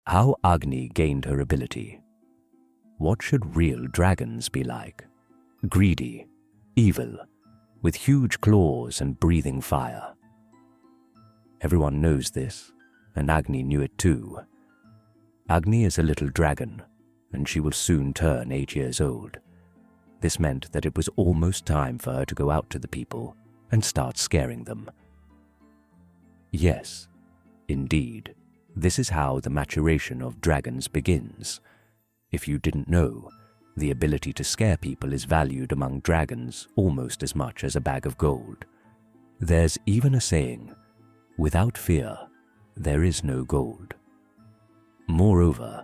How Agni gained her ability. What should real dragons be like? Greedy, evil, with huge claws and breathing fire. Everyone knows this, and Agni knew it too. Agni is a little dragon, and she will soon turn 8 years old. This meant that it was almost time for her to go out to the people and start scaring them. Yes, indeed, this is how the maturation of dragons begins. If you didn't know, the ability to scare people is valued among dragons almost as much as a bag of gold. There's even a saying, without fear, there is no gold. Moreover,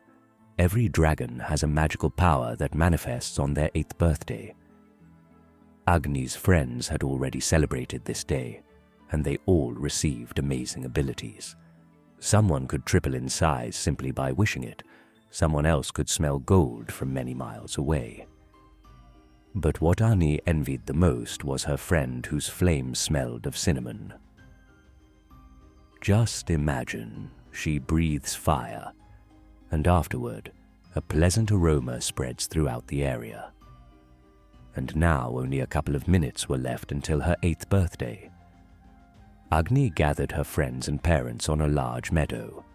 every dragon has a magical power that manifests on their 8th birthday. Agni's friends had already celebrated this day, and they all received amazing abilities. Someone could triple in size simply by wishing it. Someone else could smell gold from many miles away. But what Agni envied the most was her friend whose flame smelled of cinnamon. Just imagine she breathes fire, and afterward, a pleasant aroma spreads throughout the area. And now only a couple of minutes were left until her 8th birthday. Agni gathered her friends and parents on a large meadow.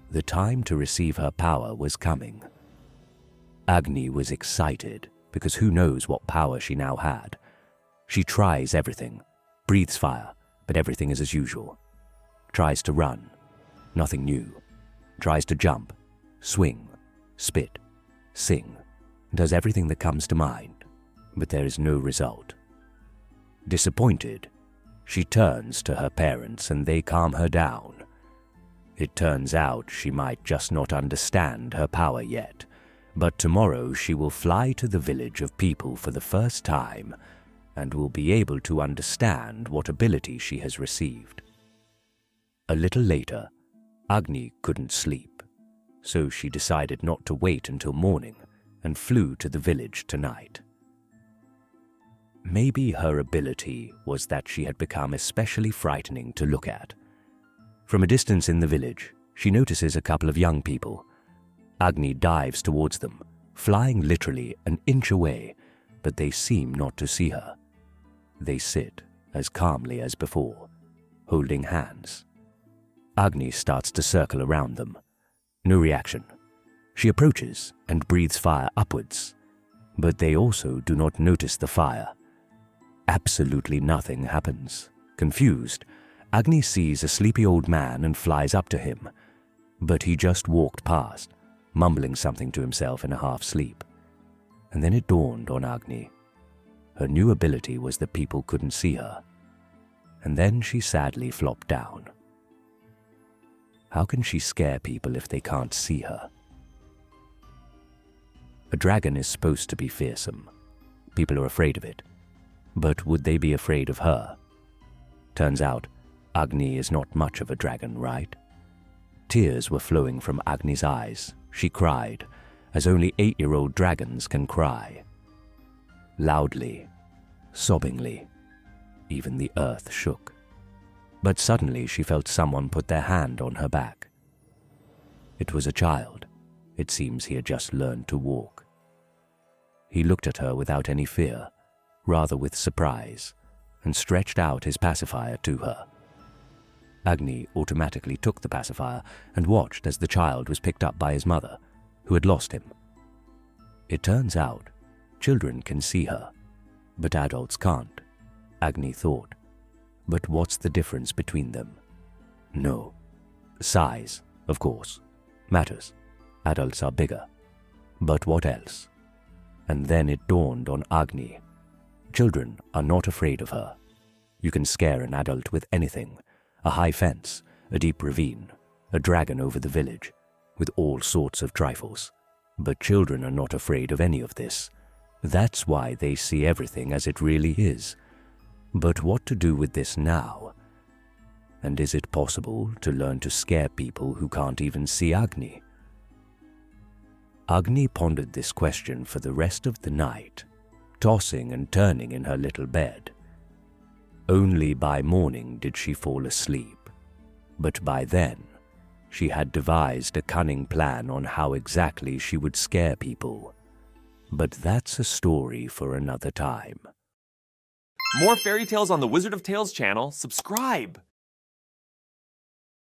The time to receive her power was coming. Agni was excited because who knows what power she now had. She tries everything, breathes fire, but everything is as usual. Tries to run, nothing new. Tries to jump, swing, spit, sing, does everything that comes to mind, but there is no result. Disappointed, she turns to her parents and they calm her down. It turns out she might just not understand her power yet, but tomorrow she will fly to the village of people for the first time and will be able to understand what ability she has received. A little later, Agni couldn't sleep, so she decided not to wait until morning and flew to the village tonight. Maybe her ability was that she had become especially frightening to look at. From a distance in the village, she notices a couple of young people. Agni dives towards them, flying literally an inch away, but they seem not to see her. They sit as calmly as before, holding hands. Agni starts to circle around them. No reaction. She approaches and breathes fire upwards, but they also do not notice the fire. Absolutely nothing happens. Confused, Agni sees a sleepy old man and flies up to him, but he just walked past, mumbling something to himself in a half-sleep. And then it dawned on Agni. Her new ability was that people couldn't see her. And then she sadly flopped down. How can she scare people if they can't see her? A dragon is supposed to be fearsome. People are afraid of it. But would they be afraid of her? Turns out, Agni is not much of a dragon, right? Tears were flowing from Agni's eyes. She cried, as only 8-year-old dragons can cry. Loudly, sobbingly, even the earth shook. But suddenly she felt someone put their hand on her back. It was a child. It seems he had just learned to walk. He looked at her without any fear, rather with surprise, and stretched out his pacifier to her. Agni automatically took the pacifier and watched as the child was picked up by his mother, who had lost him. It turns out, children can see her, but adults can't, Agni thought. But what's the difference between them? No. Size, of course, matters. Adults are bigger. But what else? And then it dawned on Agni. Children are not afraid of her. You can scare an adult with anything. A high fence, a deep ravine, a dragon over the village, with all sorts of trifles. But children are not afraid of any of this. That's why they see everything as it really is. But what to do with this now? And is it possible to learn to scare people who can't even see Agni? Agni pondered this question for the rest of the night, tossing and turning in her little bed. Only by morning did she fall asleep, but by then, She had devised a cunning plan on how exactly she would scare people. But that's a story for another time. More fairy tales on the Wizard of Tales channel. Subscribe!